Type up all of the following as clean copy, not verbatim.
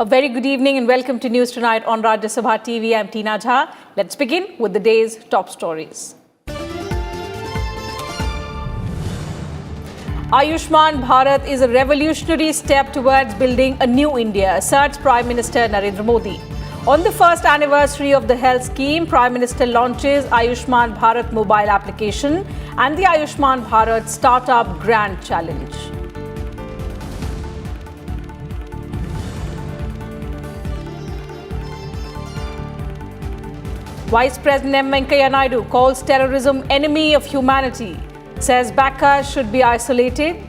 A very good evening and welcome to News Tonight on Rajya Sabha TV. I'm Tina Jha. Let's begin with the day's top stories. Ayushman Bharat is a revolutionary step towards building a new India, asserts Prime Minister Narendra Modi. On the first anniversary of the health scheme, Prime Minister launches Ayushman Bharat mobile application and the Ayushman Bharat Startup Grand Challenge. Vice President M. Venkaiah Naidu calls terrorism enemy of humanity, says backers should be isolated.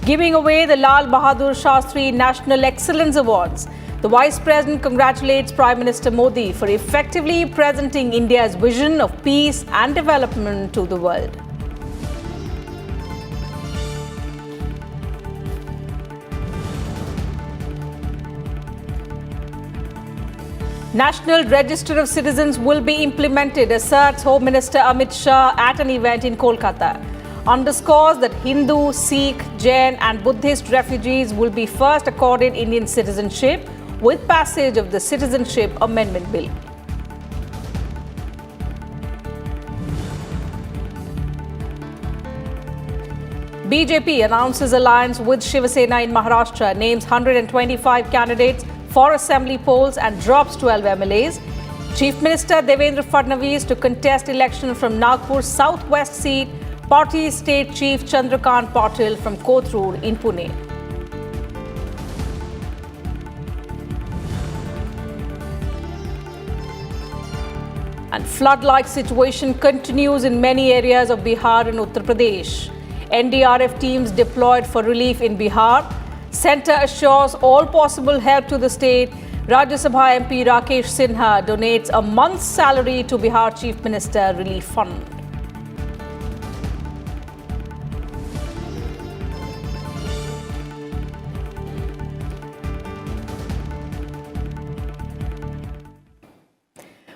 Giving away the Lal Bahadur Shastri National Excellence Awards, the Vice President congratulates Prime Minister Modi for effectively presenting India's vision of peace and development to the world. National Register of Citizens will be implemented, asserts Home Minister Amit Shah at an event in Kolkata. Underscores that Hindu, Sikh, Jain and Buddhist refugees will be first accorded Indian citizenship with passage of the Citizenship Amendment Bill. BJP announces alliance with Shiv Sena in Maharashtra, names 125 candidates for assembly polls and drops 12 MLAs. Chief Minister Devendra Fadnavis to contest election from Nagpur Southwest seat, Party State Chief Chandrakant Patil from Kothur in Pune. And flood-like situation continues in many areas of Bihar and Uttar Pradesh. NDRF teams deployed for relief in Bihar. Centre assures all possible help to the state. Rajya Sabha MP Rakesh Sinha donates a month's salary to Bihar Chief Minister Relief Fund.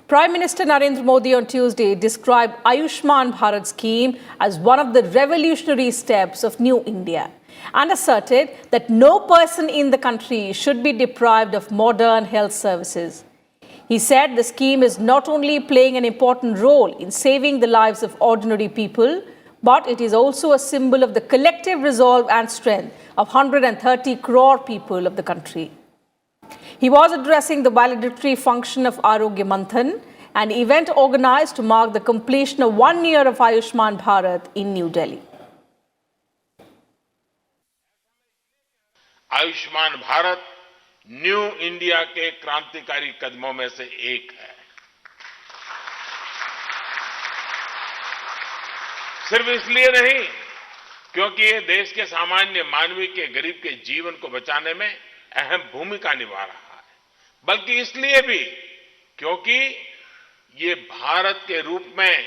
Prime Minister Narendra Modi on Tuesday described Ayushman Bharat scheme as one of the revolutionary steps of New India and asserted that no person in the country should be deprived of modern health services. He said the scheme is not only playing an important role in saving the lives of ordinary people, but it is also a symbol of the collective resolve and strength of 130 crore people of the country. He was addressing the valedictory function of Arogya Manthan, an event organized to mark the completion of 1 year of Ayushman Bharat in New Delhi. Ayushman Bharat new India के क्रांतिकारी कदमों में से एक है। सिर्फ इसलिए नहीं क्योंकि ये देश के सामान्य मानवी के गरीब के जीवन को बचाने में अहम भूमिका निभा रहा है, बल्कि इसलिए भी क्योंकि ये भारत के रूप में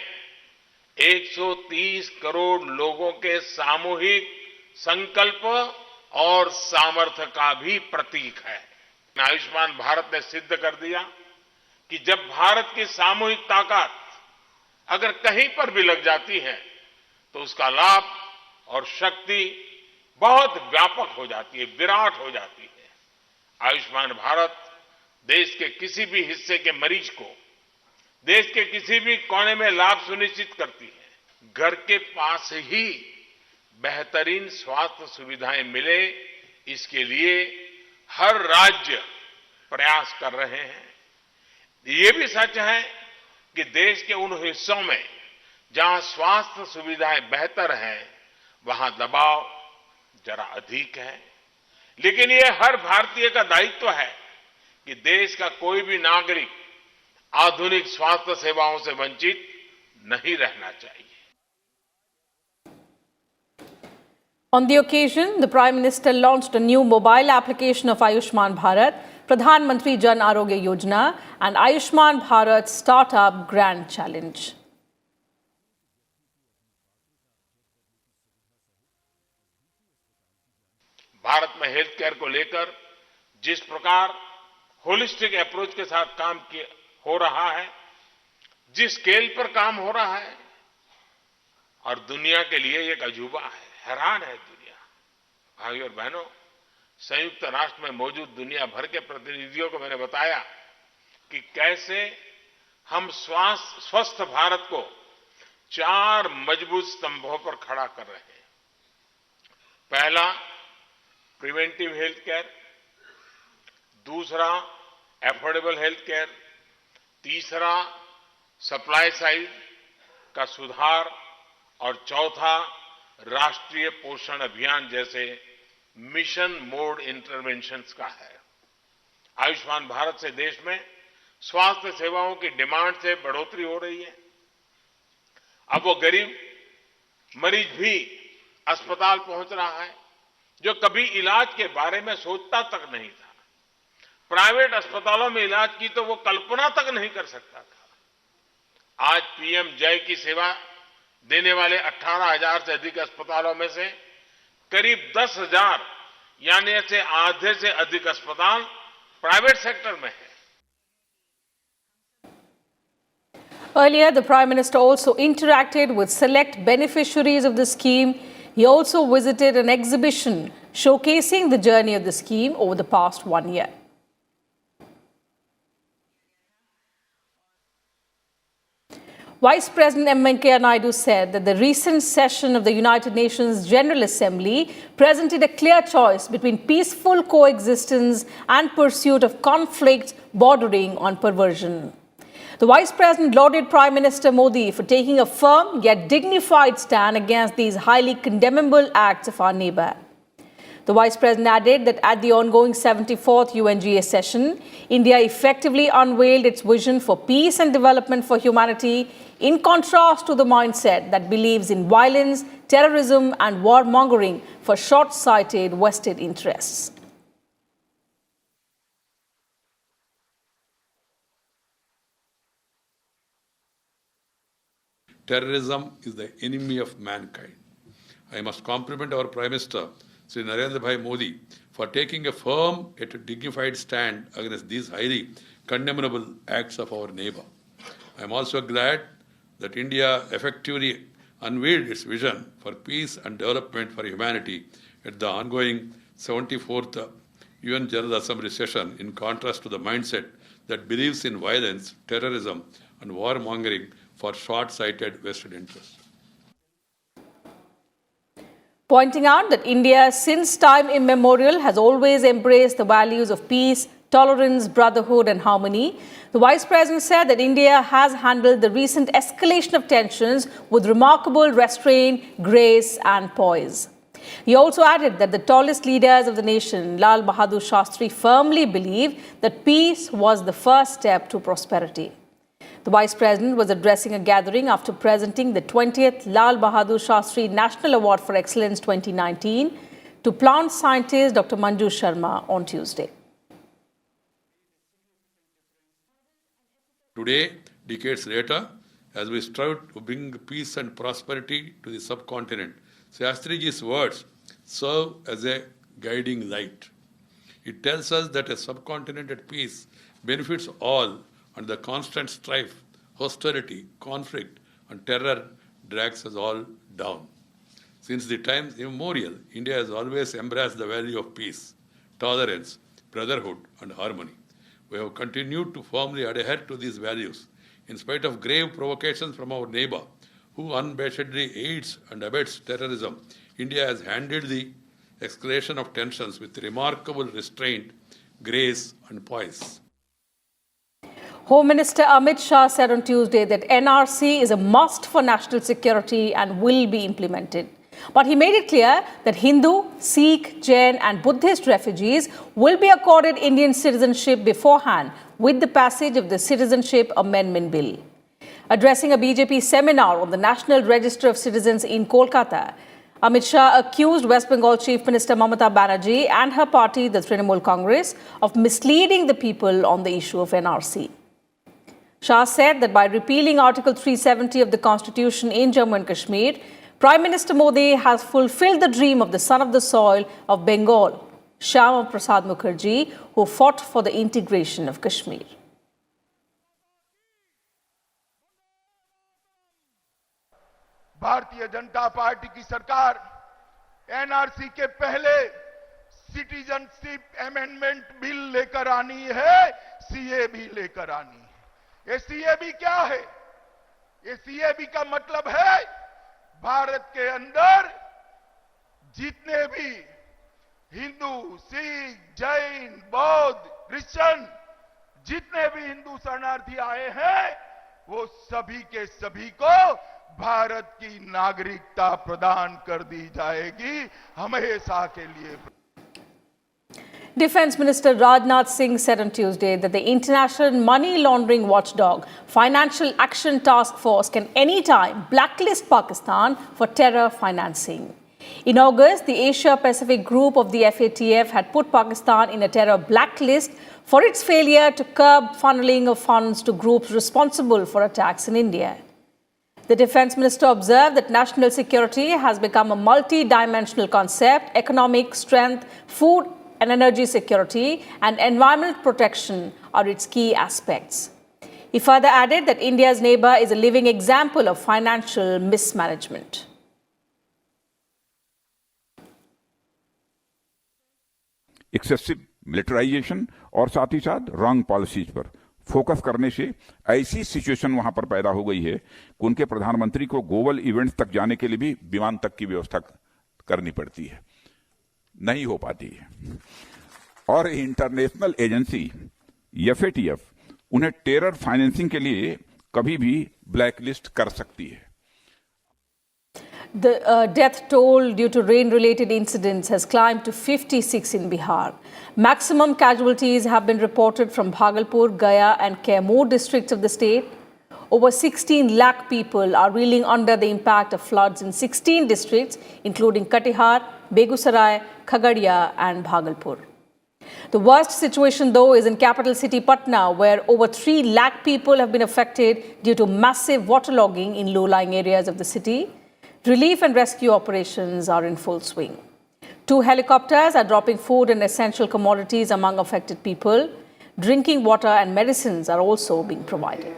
130 करोड़ लोगों के सामूहिक संकल्प और सामर्थ्य का भी प्रतीक है। आयुष्मान भारत ने सिद्ध कर दिया कि जब भारत की सामूहिक ताकत अगर कहीं पर भी लग जाती है तो उसका लाभ और शक्ति बहुत व्यापक हो जाती है, विराट हो जाती है। आयुष्मान भारत देश के किसी भी हिस्से के मरीज को देश के किसी भी कोने में लाभ सुनिश्चित करती है। घर के पास ही बेहतरीन स्वास्थ्य सुविधाएं मिले, इसके लिए हर राज्य प्रयास कर रहे हैं। ये भी सच है कि देश के उन हिस्सों में जहां स्वास्थ्य सुविधाएं बेहतर हैं, वहां दबाव जरा अधिक है, लेकिन ये हर भारतीय का दायित्व है कि देश का कोई भी नागरिक आधुनिक स्वास्थ्य सेवाओं से वंचित नहीं रहना चाहिए। On the occasion, the Prime Minister launched a new mobile application of Ayushman Bharat, Pradhan Mantri Jan Arogya Yojana and Ayushman Bharat Startup Grand Challenge. Bharat में हेल्थ केयर को लेकर जिस प्रकार होलिस्टिक अप्रोच के साथ काम हो रहा है, जिस स्केल पर काम हो रहा है, और दुनिया के लिए एक अजूबा है, हैरान है दुनिया। भाइयों और बहनों, संयुक्त राष्ट्र में मौजूद दुनिया भर के प्रतिनिधियों को मैंने बताया कि कैसे हम स्वस्थ भारत को 4 मजबूत स्तंभों पर खड़ा कर रहे हैं। पहला, प्रिवेंटिव हेल्थ केयर, दूसरा एफोर्डेबल हेल्थ केयर, तीसरा सप्लाई साइड का सुधार और चौथा राष्ट्रीय पोषण अभियान जैसे मिशन मोड इंटरवेंशंस का है। आयुष्मान भारत से देश में स्वास्थ्य सेवाओं की डिमांड से बढ़ोतरी हो रही है। अब वो गरीब मरीज भी अस्पताल पहुंच रहा है जो कभी इलाज के बारे में सोचता तक नहीं था। प्राइवेट अस्पतालों में इलाज की तो वो कल्पना तक नहीं कर सकता था। आज पीएम जय की सेवा देने वाले 18,000 से अधिक अस्पतालों में से करीब 10,000 यानी ऐसे आधे से अधिक अस्पताल प्राइवेट सेक्टर में है। Earlier, the Prime Minister also interacted with select beneficiaries of the scheme. He also visited an exhibition showcasing the journey of the scheme over the past 1 year. Vice President M. Venkaiah Naidu said that the recent session of the United Nations General Assembly presented a clear choice between peaceful coexistence and pursuit of conflict bordering on perversion. The Vice President lauded Prime Minister Modi for taking a firm yet dignified stand against these highly condemnable acts of our neighbour. The Vice President added that at the ongoing 74th UNGA session, India effectively unveiled its vision for peace and development for humanity, in contrast to the mindset that believes in violence, terrorism and warmongering for short-sighted vested interests. Terrorism is the enemy of mankind. I must compliment our Prime Minister, Sri Narendra Bhai Modi, for taking a firm yet dignified stand against these highly condemnable acts of our neighbor. I am also glad that India effectively unveiled its vision for peace and development for humanity at the ongoing 74th UN General Assembly session, in contrast to the mindset that believes in violence, terrorism and warmongering for short-sighted vested interests. Pointing out that India, since time immemorial, has always embraced the values of peace, tolerance, brotherhood and harmony, the Vice President said that India has handled the recent escalation of tensions with remarkable restraint, grace and poise. He also added that the tallest leaders of the nation, Lal Bahadur Shastri, firmly believed that peace was the first step to prosperity. The Vice President was addressing a gathering after presenting the 20th Lal Bahadur Shastri National Award for Excellence 2019 to plant scientist Dr. Manju Sharma on Tuesday. Today, decades later, as we strive to bring peace and prosperity to the subcontinent, Shastriji's words serve as a guiding light. It tells us that a subcontinent at peace benefits all, and the constant strife, hostility, conflict and terror drags us all down. Since the times immemorial, India has always embraced the value of peace, tolerance, brotherhood and harmony. We have continued to firmly adhere to these values in spite of grave provocations from our neighbor, who unabashedly aids and abets terrorism. India has handled the escalation of tensions with remarkable restraint, grace and poise. Home Minister Amit Shah said on Tuesday that NRC is a must for national security and will be implemented. But he made it clear that Hindu, Sikh, Jain and Buddhist refugees will be accorded Indian citizenship beforehand with the passage of the Citizenship Amendment Bill. Addressing a BJP seminar on the National Register of Citizens in Kolkata, Amit Shah accused West Bengal Chief Minister Mamata Banerjee and her party, the Trinamool Congress, of misleading the people on the issue of NRC. Shah said that by repealing Article 370 of the Constitution in Jammu and Kashmir, Prime Minister Modi has fulfilled the dream of the son of the soil of Bengal, Shyama Prasad Mukherjee, who fought for the integration of Kashmir. Bharatiya Janata party की सरकार NRC के पहले citizenship amendment bill लेकर आनी है, CA भी लेकर आनी है। ये सीए क्या है? ये सीए का मतलब है भारत के अंदर जितने भी हिंदू, सिख, जैन, बौद्ध, क्रिश्चियन जितने भी हिंदू शरणार्थी आए हैं, वो सभी के सभी को भारत की नागरिकता प्रदान कर दी जाएगी हमेशा के लिए। Defence Minister Rajnath Singh said on Tuesday that the International Money Laundering Watchdog Financial Action Task Force can anytime blacklist Pakistan for terror financing. In August, the Asia-Pacific group of the FATF had put Pakistan in a terror blacklist for its failure to curb funneling of funds to groups responsible for attacks in India. The Defence Minister observed that national security has become a multi-dimensional concept. Economic strength, food and energy security, and environmental protection are its key aspects. He further added that India's neighbour is a living example of financial mismanagement. Excessive militarisation और साथ ही साथ wrong policies पर focus करने से ऐसी situation वहां पर पैदा हो गई है कि उनके प्रधानमंत्री को ग्लोबल इवेंट्स तक जाने के लिए भी विमान तक की व्यवस्था करनी पड़ती है, नहीं हो पाती है। और इंटरनेशनल एजेंसी एफएटीएफ उन्हें टेरर फाइनेंसिंग के लिए कभी भी ब्लैकलिस्ट कर सकती है। The death toll due to rain-related incidents has climbed to 56 in Bihar. Maximum casualties have been reported from Bhagalpur, Gaya and Kaimur districts of the state. Over 16 lakh people are reeling under the impact of floods in 16 districts, including Katihar, Begusarai, Khagadia and Bhagalpur. The worst situation, though, is in capital city Patna, where over 3 lakh people have been affected due to massive waterlogging in low-lying areas of the city. Relief and rescue operations are in full swing. 2 helicopters are dropping food and essential commodities among affected people. Drinking water and medicines are also being provided.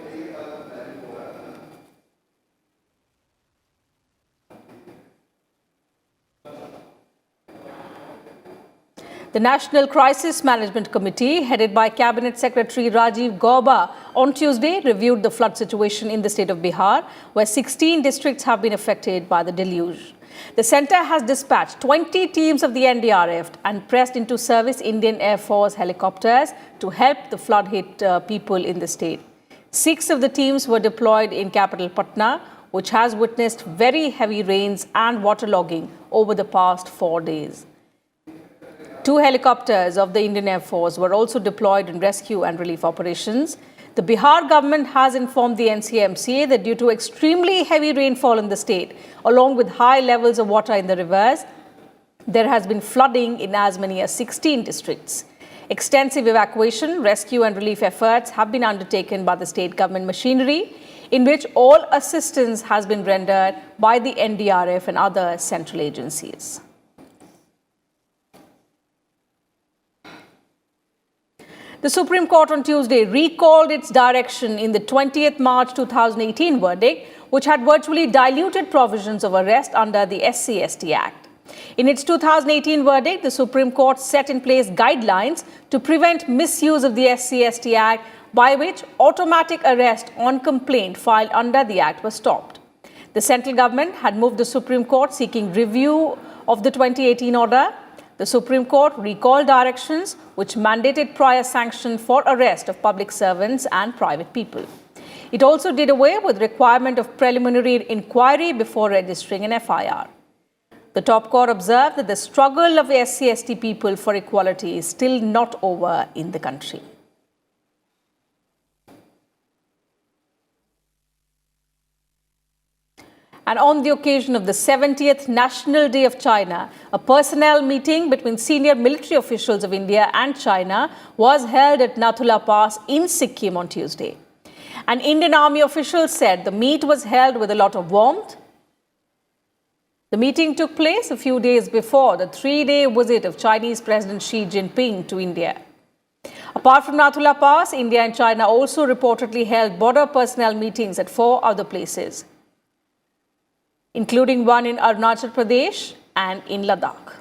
The National Crisis Management Committee, headed by Cabinet Secretary Rajiv Gauba, on Tuesday reviewed the flood situation in the state of Bihar, where 16 districts have been affected by the deluge. The centre has dispatched 20 teams of the NDRF and pressed into service Indian Air Force helicopters to help the flood-hit people in the state. 6 of the teams were deployed in capital Patna, which has witnessed very heavy rains and waterlogging over the past 4 days. 2 helicopters of the Indian Air Force were also deployed in rescue and relief operations. The Bihar government has informed the NCMCA that due to extremely heavy rainfall in the state, along with high levels of water in the rivers, there has been flooding in as many as 16 districts. Extensive evacuation, rescue and relief efforts have been undertaken by the state government machinery, in which all assistance has been rendered by the NDRF and other central agencies. The Supreme Court on Tuesday recalled its direction in the 20th March 2018 verdict, which had virtually diluted provisions of arrest under the SCST Act. In its 2018 verdict, the Supreme Court set in place guidelines to prevent misuse of the SCST Act, by which automatic arrest on complaint filed under the Act was stopped. The central government had moved the Supreme Court seeking review of the 2018 order. The Supreme Court recalled directions which mandated prior sanction for arrest of public servants and private people. It also did away with requirement of preliminary inquiry before registering an FIR. The top court observed that the struggle of the SCST people for equality is still not over in the country. And on the occasion of the 70th National Day of China, a personnel meeting between senior military officials of India and China was held at Nathula Pass in Sikkim on Tuesday. An Indian Army official said the meet was held with a lot of warmth. The meeting took place a few days before the 3-day visit of Chinese President Xi Jinping to India. Apart from Nathula Pass, India and China also reportedly held border personnel meetings at 4 other places, including one in Arunachal Pradesh and in Ladakh.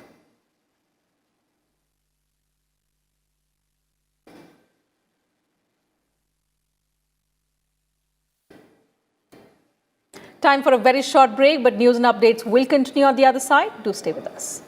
Time for a very short break, but news and updates will continue on the other side. Do stay with us.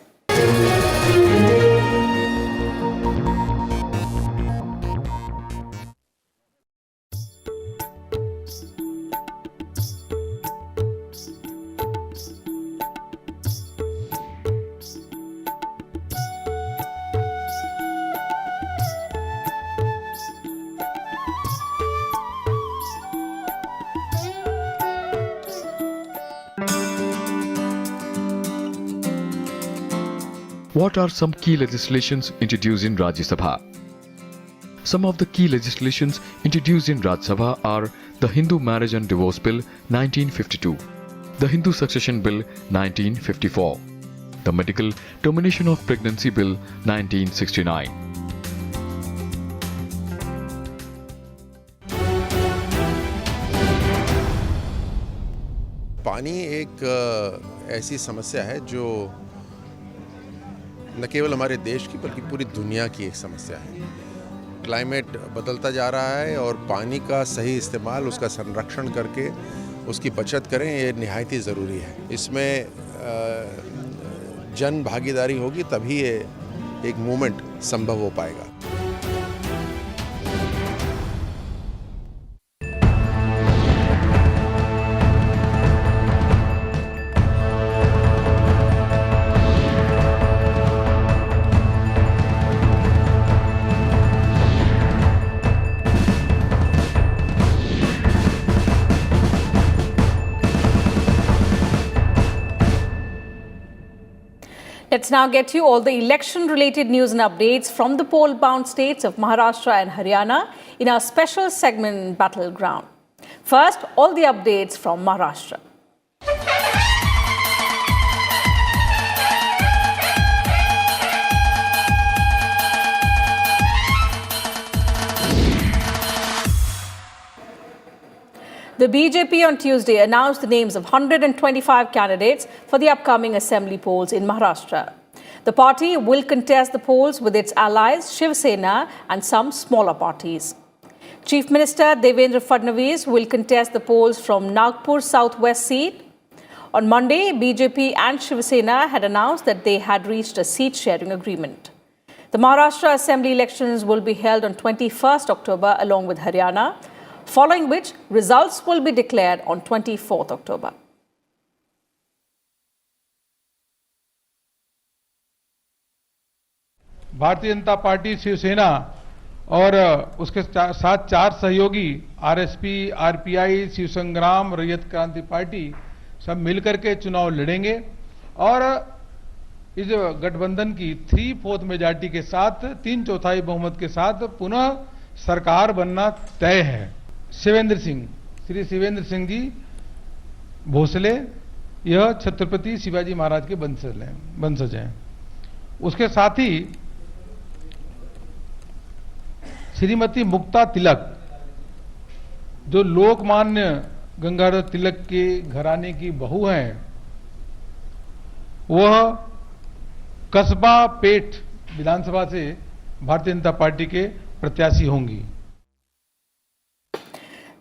What are some key legislations introduced in Rajya Sabha? Some of the key legislations introduced in Rajya Sabha are the Hindu Marriage and Divorce Bill 1952, the Hindu Succession Bill 1954, the Medical Termination of Pregnancy Bill 1969. पानी एक ऐसी समस्या है जो न केवल हमारे देश की बल्कि पूरी दुनिया की एक समस्या है। क्लाइमेट बदलता जा रहा है और पानी का सही इस्तेमाल, उसका संरक्षण करके उसकी बचत करें, ये निहायत ही ज़रूरी है। इसमें जन भागीदारी होगी तभी ये एक मूवमेंट संभव हो पाएगा। Let's now get you all the election-related news and updates from the poll-bound states of Maharashtra and Haryana in our special segment Battleground. First, all the updates from Maharashtra. The BJP on Tuesday announced the names of 125 candidates for the upcoming assembly polls in Maharashtra. The party will contest the polls with its allies Shiv Sena and some smaller parties. Chief Minister Devendra Fadnavis will contest the polls from Nagpur Southwest seat. On Monday, BJP and Shiv Sena had announced that they had reached a seat-sharing agreement. The Maharashtra Assembly elections will be held on 21st October along with Haryana, following which results will be declared on 24th October. Bharatiya Janata party, Shiv Sena और उसके साथ चार सहयोगी RSP, RPI, Shiv संग्राम, रैयत क्रांति party सब मिलकर के चुनाव लड़ेंगे और इस गठबंधन की 3/4 मेजॉरिटी के साथ, 3/4 बहुमत के साथ पुनः सरकार बनना तय है। शिवेंद्र सिंह, श्री शिवेंद्र सिंह जी भोसले, यह छत्रपति शिवाजी महाराज के वंशज हैं। उसके साथ ही श्रीमती मुक्ता तिलक, जो लोकमान्य गंगाधर तिलक के घराने की बहू हैं, वह कस्बा पेठ विधानसभा से भारतीय जनता पार्टी के प्रत्याशी होंगी।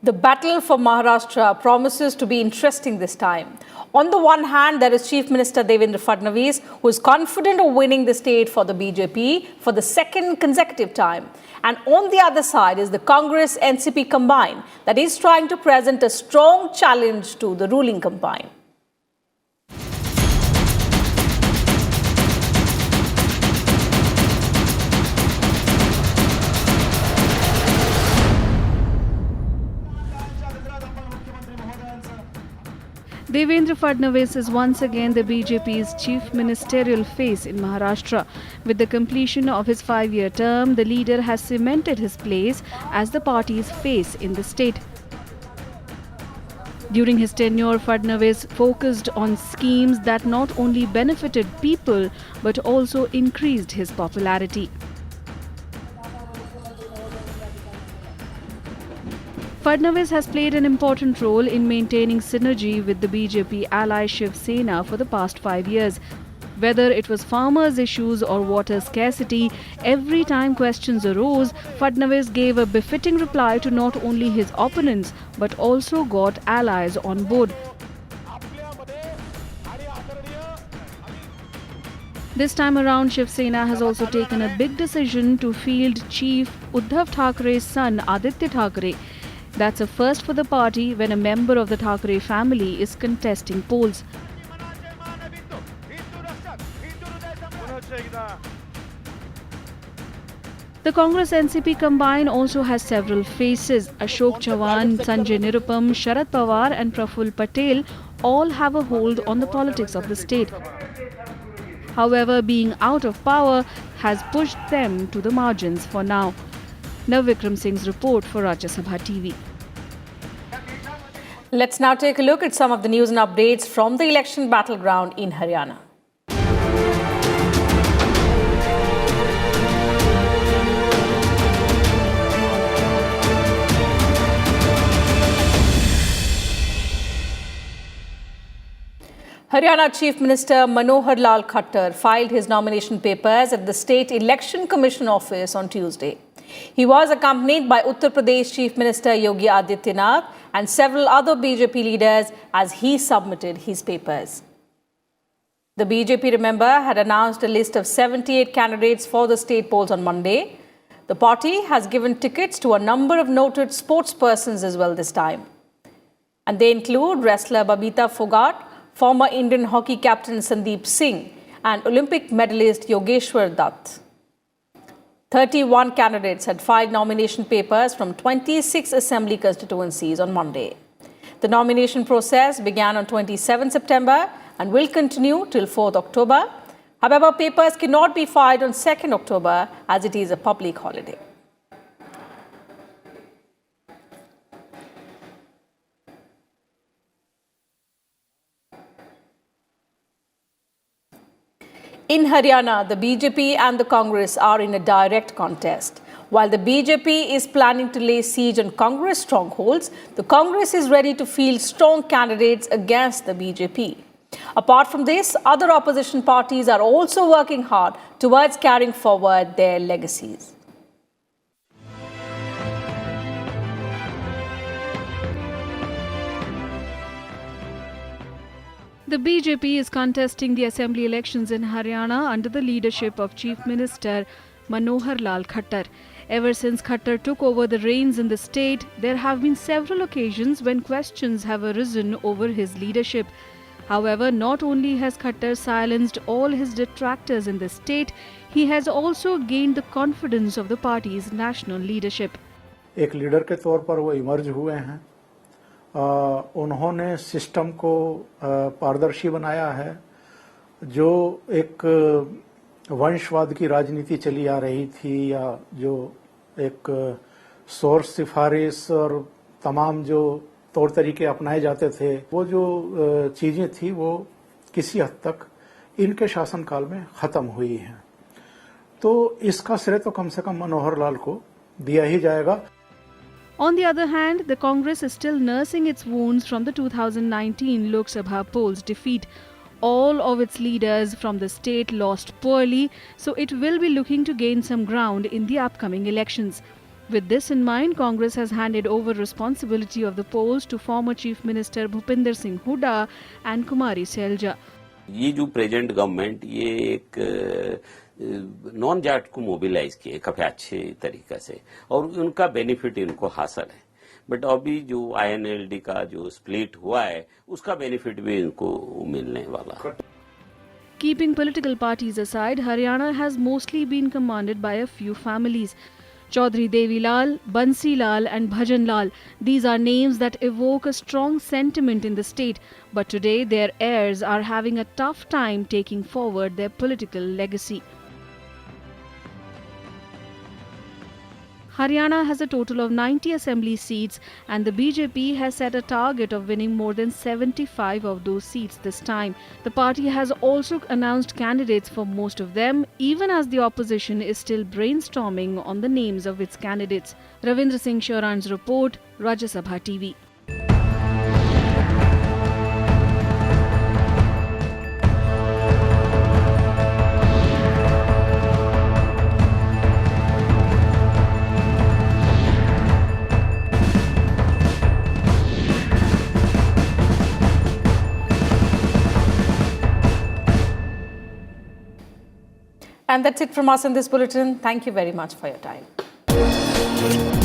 The battle for Maharashtra promises to be interesting this time. On the one hand, there is Chief Minister Devendra Fadnavis, who is confident of winning the state for the BJP for the second consecutive time. And on the other side is the Congress-NCP combine that is trying to present a strong challenge to the ruling combine. Devendra Fadnavis is once again the BJP's chief ministerial face in Maharashtra. With the completion of his 5-year term, the leader has cemented his place as the party's face in the state. During his tenure, Fadnavis focused on schemes that not only benefited people but also increased his popularity. Fadnavis has played an important role in maintaining synergy with the BJP ally Shiv Sena for the past 5 years. Whether it was farmers' issues or water scarcity, every time questions arose, Fadnavis gave a befitting reply to not only his opponents but also got allies on board. This time around, Shiv Sena has also taken a big decision to field Chief Uddhav Thackeray's son Aditya Thackeray. That's a first for the party when a member of the Thackeray family is contesting polls. The Congress NCP combine also has several faces. Ashok Chavan, Sanjay Nirupam, Sharad Pawar and Praful Patel all have a hold on the politics of the state. However, being out of power has pushed them to the margins for now. Navvikram Singh's report for Rajya Sabha TV. Let's now take a look at some of the news and updates from the election battleground in Haryana. Haryana Chief Minister Manohar Lal Khattar filed his nomination papers at the State Election Commission office on Tuesday. He was accompanied by Uttar Pradesh Chief Minister Yogi Adityanath and several other BJP leaders as he submitted his papers. The BJP, remember, had announced a list of 78 candidates for the state polls on Monday. The party has given tickets to a number of noted sportspersons as well this time. And they include wrestler Babita Phogat, former Indian hockey captain Sandeep Singh and Olympic medalist Yogeshwar Dutt. 31 candidates had filed nomination papers from 26 assembly constituencies on Monday. The nomination process began on 27 September and will continue till 4th October. However, papers cannot be filed on 2nd October as it is a public holiday. In Haryana, the BJP and the Congress are in a direct contest. While the BJP is planning to lay siege on Congress strongholds, the Congress is ready to field strong candidates against the BJP. Apart from this, other opposition parties are also working hard towards carrying forward their legacies. The BJP is contesting the assembly elections in Haryana under the leadership of Chief Minister Manohar Lal Khattar. Ever since Khattar took over the reins in the state, there have been several occasions when questions have arisen over his leadership. However, not only has Khattar silenced all his detractors in the state, he has also gained the confidence of the party's national leadership. एक leader के तौर पर वो emerge हुए हैं। उन्होंने system को पारदर्शी बनाया है। जो एक वंशवाद की राजनीति चली आ रही थी या जो एक सोर्स सिफारिश और तमाम जो तौर तरीके अपनाए जाते थे, वो जो चीजें थी वो किसी हद तक इनके शासनकाल में खत्म हुई हैं। तो इसका श्रेय तो कम से कम मनोहर लाल को दिया ही जाएगा। On the other hand, the Congress is still nursing its wounds from the 2019 Lok Sabha polls defeat. All of its leaders from the state lost poorly, so it will be looking to gain some ground in the upcoming elections. With this in mind, Congress has handed over responsibility of the polls to former Chief Minister Bhupinder Singh Hooda and Kumari Selja. ये जो present government ये एक non Jat को mobilise किए काफी अच्छे तरीके से और उनका बेनिफिट इनको हासिल है, बट अभी जो INLD का जो स्प्लिट हुआ है उसका बेनिफिट भी इनको मिलने वाला है। Keeping political parties aside, Haryana has mostly been commanded by a few families. Chaudhry Devi Lal, Bansi Lal and Bhajan Lal. These are names that evoke a strong sentiment in the state, but today their heirs are having a tough time taking forward their political legacy. Haryana has a total of 90 assembly seats and the BJP has set a target of winning more than 75 of those seats this time. The party has also announced candidates for most of them, even as the opposition is still brainstorming on the names of its candidates. Ravindra Singh Shoran's report, Rajya Sabha TV. And that's it from us in this bulletin. Thank you very much for your time.